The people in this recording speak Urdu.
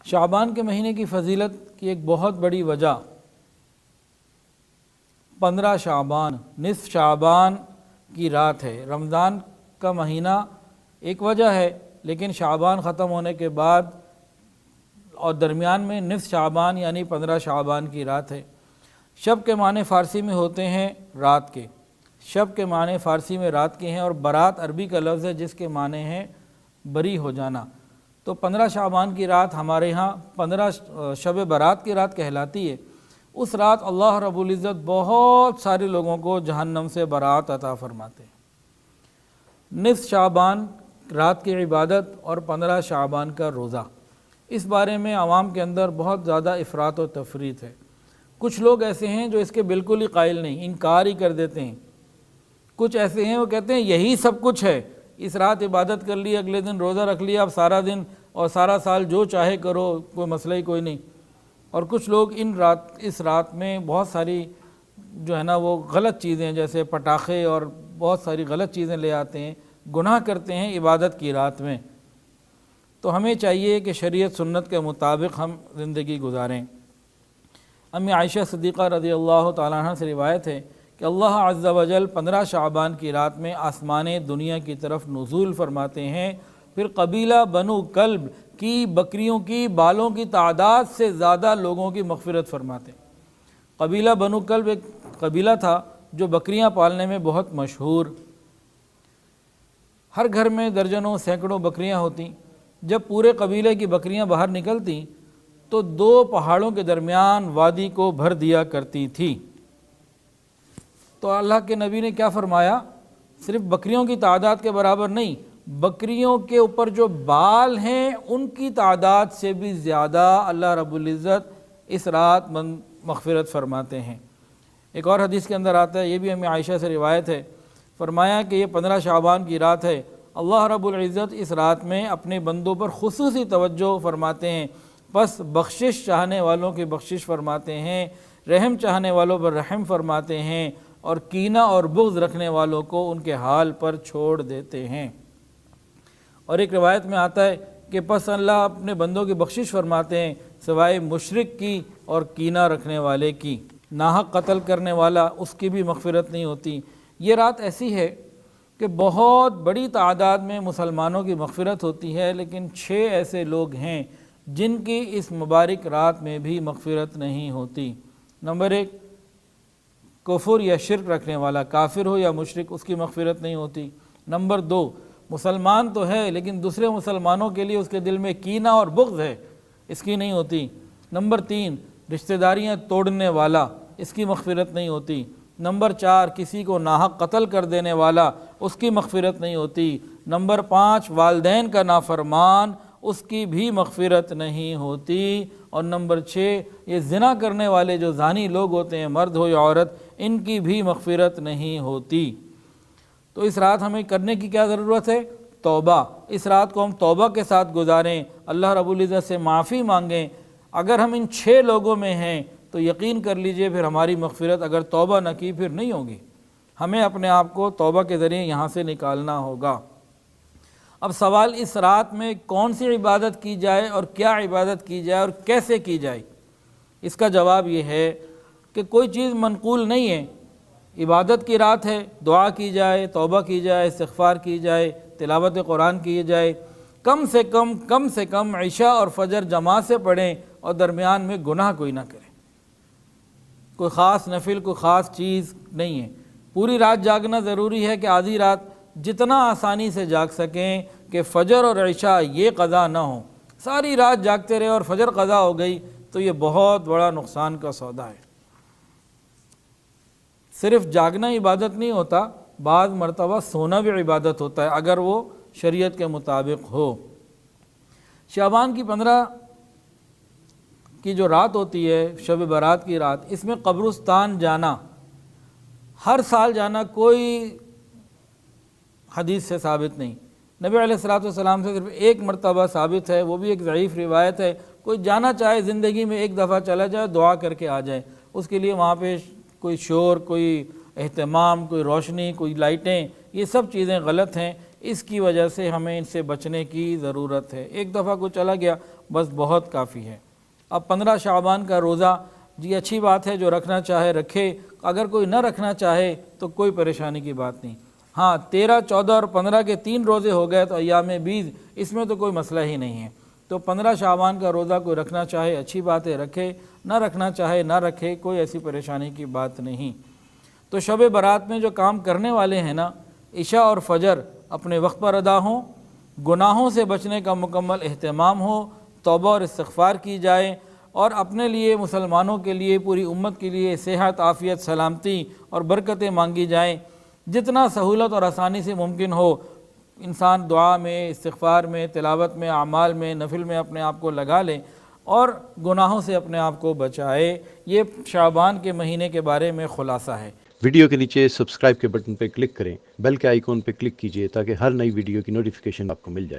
شعبان کے مہینے کی فضیلت کی ایک بہت بڑی وجہ 15 شعبان نصف شعبان کی رات ہے۔ رمضان کا مہینہ ایک وجہ ہے، لیکن شعبان ختم ہونے کے بعد اور درمیان میں نصف شعبان یعنی 15 شعبان کی رات ہے۔ شب کے معنی فارسی میں ہوتے ہیں رات کے، شب کے معنی فارسی میں رات کے ہیں، اور برات عربی کا لفظ ہے جس کے معنی ہیں بری ہو جانا۔ تو 15 شعبان کی رات ہمارے ہاں 15 شب برات کی رات کہلاتی ہے۔ اس رات اللہ رب العزت بہت سارے لوگوں کو جہنم سے برات عطا فرماتے ہیں۔ نصف شعبان رات کی عبادت اور 15 شعبان کا روزہ، اس بارے میں عوام کے اندر بہت زیادہ افراط و تفریط ہے۔ کچھ لوگ ایسے ہیں جو اس کے بالکل ہی قائل نہیں، انکار ہی کر دیتے ہیں۔ کچھ ایسے ہیں وہ کہتے ہیں یہی سب کچھ ہے، اس رات عبادت کر لی، اگلے دن روزہ رکھ لیا، اب سارا دن اور سارا سال جو چاہے کرو، کوئی مسئلہ ہی کوئی نہیں۔ اور کچھ لوگ اس رات میں بہت ساری جو ہے نا وہ غلط چیزیں جیسے پٹاخے اور بہت ساری غلط چیزیں لے آتے ہیں، گناہ کرتے ہیں عبادت کی رات میں۔ تو ہمیں چاہیے کہ شریعت سنت کے مطابق ہم زندگی گزاریں۔ امی عائشہ صدیقہ رضی اللہ تعالیٰ عنہ سے روایت ہے کہ اللہ عز و جل 15 شعبان کی رات میں آسمان دنیا کی طرف نزول فرماتے ہیں، پھر قبیلہ بنو کلب کی بکریوں کی بالوں کی تعداد سے زیادہ لوگوں کی مغفرت فرماتے ہیں۔ قبیلہ بنو کلب ایک قبیلہ تھا جو بکریاں پالنے میں بہت مشہور، ہر گھر میں درجنوں سینکڑوں بکریاں ہوتیں۔ جب پورے قبیلے کی بکریاں باہر نکلتیں تو 2 پہاڑوں کے درمیان وادی کو بھر دیا کرتی تھی۔ تو اللہ کے نبی نے کیا فرمایا، صرف بکریوں کی تعداد کے برابر نہیں، بکریوں کے اوپر جو بال ہیں ان کی تعداد سے بھی زیادہ اللہ رب العزت اس رات مغفرت فرماتے ہیں۔ ایک اور حدیث کے اندر آتا ہے، یہ بھی ہمیں عائشہ سے روایت ہے، فرمایا کہ یہ 15 شعبان کی رات ہے، اللہ رب العزت اس رات میں اپنے بندوں پر خصوصی توجہ فرماتے ہیں، بس بخشش چاہنے والوں کی بخشش فرماتے ہیں، رحم چاہنے والوں پر رحم فرماتے ہیں، اور کینہ اور بغض رکھنے والوں کو ان کے حال پر چھوڑ دیتے ہیں۔ اور ایک روایت میں آتا ہے کہ پس اللہ اپنے بندوں کی بخشش فرماتے ہیں سوائے مشرک کی اور کینہ رکھنے والے کی، ناحق قتل کرنے والا اس کی بھی مغفرت نہیں ہوتی۔ یہ رات ایسی ہے کہ بہت بڑی تعداد میں مسلمانوں کی مغفرت ہوتی ہے، لیکن 6 ایسے لوگ ہیں جن کی اس مبارک رات میں بھی مغفرت نہیں ہوتی۔ نمبر 1، کفر یا شرک رکھنے والا، کافر ہو یا مشرک، اس کی مغفرت نہیں ہوتی۔ نمبر 2، مسلمان تو ہے لیکن دوسرے مسلمانوں کے لیے اس کے دل میں کینہ اور بغض ہے، اس کی نہیں ہوتی۔ نمبر 3، رشتہ داریاں توڑنے والا، اس کی مغفرت نہیں ہوتی۔ نمبر 4، کسی کو ناحق قتل کر دینے والا، اس کی مغفرت نہیں ہوتی۔ نمبر 5، والدین کا نافرمان، اس کی بھی مغفرت نہیں ہوتی۔ اور نمبر 6، یہ زنا کرنے والے جو زانی لوگ ہوتے ہیں، مرد ہو یا عورت، ان کی بھی مغفرت نہیں ہوتی۔ تو اس رات ہمیں کرنے کی کیا ضرورت ہے؟ توبہ۔ اس رات کو ہم توبہ کے ساتھ گزاریں، اللہ رب العزت سے معافی مانگیں۔ اگر ہم ان 6 لوگوں میں ہیں تو یقین کر لیجئے پھر ہماری مغفرت اگر توبہ نہ کی پھر نہیں ہوگی۔ ہمیں اپنے آپ کو توبہ کے ذریعے یہاں سے نکالنا ہوگا۔ اب سوال اس رات میں کون سی عبادت کی جائے اور کیا عبادت کی جائے اور کیسے کی جائے، اس کا جواب یہ ہے کہ کوئی چیز منقول نہیں ہے۔ عبادت کی رات ہے، دعا کی جائے، توبہ کی جائے، استغفار کی جائے، تلاوت قرآن کی جائے، کم سے کم عشاء اور فجر جماعت سے پڑھیں اور درمیان میں گناہ کوئی نہ کریں۔ کوئی خاص نفل، کوئی خاص چیز نہیں ہے۔ پوری رات جاگنا ضروری ہے کہ آدھی رات جتنا آسانی سے جاگ سکیں کہ فجر اور عشاء یہ قضا نہ ہوں۔ ساری رات جاگتے رہے اور فجر قضا ہو گئی تو یہ بہت بڑا نقصان کا سودا ہے۔ صرف جاگنا عبادت نہیں ہوتا، بعض مرتبہ سونا بھی عبادت ہوتا ہے اگر وہ شریعت کے مطابق ہو۔ شعبان کی 15 کی جو رات ہوتی ہے، شب برات کی رات، اس میں قبرستان جانا، ہر سال جانا کوئی حدیث سے ثابت نہیں۔ نبی علیہ الصلوۃ والسلام سے صرف ایک مرتبہ ثابت ہے، وہ بھی ایک ضعیف روایت ہے۔ کوئی جانا چاہے زندگی میں ایک دفعہ چلا جائے، دعا کر کے آ جائے، اس کے لیے وہاں پہ کوئی شور، کوئی اہتمام، کوئی روشنی، کوئی لائٹیں، یہ سب چیزیں غلط ہیں۔ اس کی وجہ سے ہمیں ان سے بچنے کی ضرورت ہے۔ ایک دفعہ کوئی چلا گیا بس بہت کافی ہے۔ اب 15 شعبان کا روزہ جی اچھی بات ہے، جو رکھنا چاہے رکھے، اگر کوئی نہ رکھنا چاہے تو کوئی پریشانی کی بات نہیں۔ ہاں 13، 14 اور 15 کے 3 روزے ہو گئے تو ایام بیض، اس میں تو کوئی مسئلہ ہی نہیں ہے۔ تو 15 شعبان کا روزہ کوئی رکھنا چاہے اچھی بات ہے رکھے، نہ رکھنا چاہے نہ رکھے، کوئی ایسی پریشانی کی بات نہیں۔ تو شب برات میں جو کام کرنے والے ہیں نا، عشاء اور فجر اپنے وقت پر ادا ہوں، گناہوں سے بچنے کا مکمل اہتمام ہو، توبہ اور استغفار کی جائے، اور اپنے لیے، مسلمانوں کے لیے، پوری امت کے لیے صحت، عافیت، سلامتی اور برکتیں مانگی جائیں۔ جتنا سہولت اور آسانی سے ممکن ہو انسان دعا میں، استغفار میں، تلاوت میں، اعمال میں، نفل میں اپنے آپ کو لگا لے اور گناہوں سے اپنے آپ کو بچائے۔ یہ شعبان کے مہینے کے بارے میں خلاصہ ہے۔ ویڈیو کے نیچے سبسکرائب کے بٹن پہ کلک کریں، بیل کے آئیکن پہ کلک کیجئے تاکہ ہر نئی ویڈیو کی نوٹیفیکیشن آپ کو مل جائے۔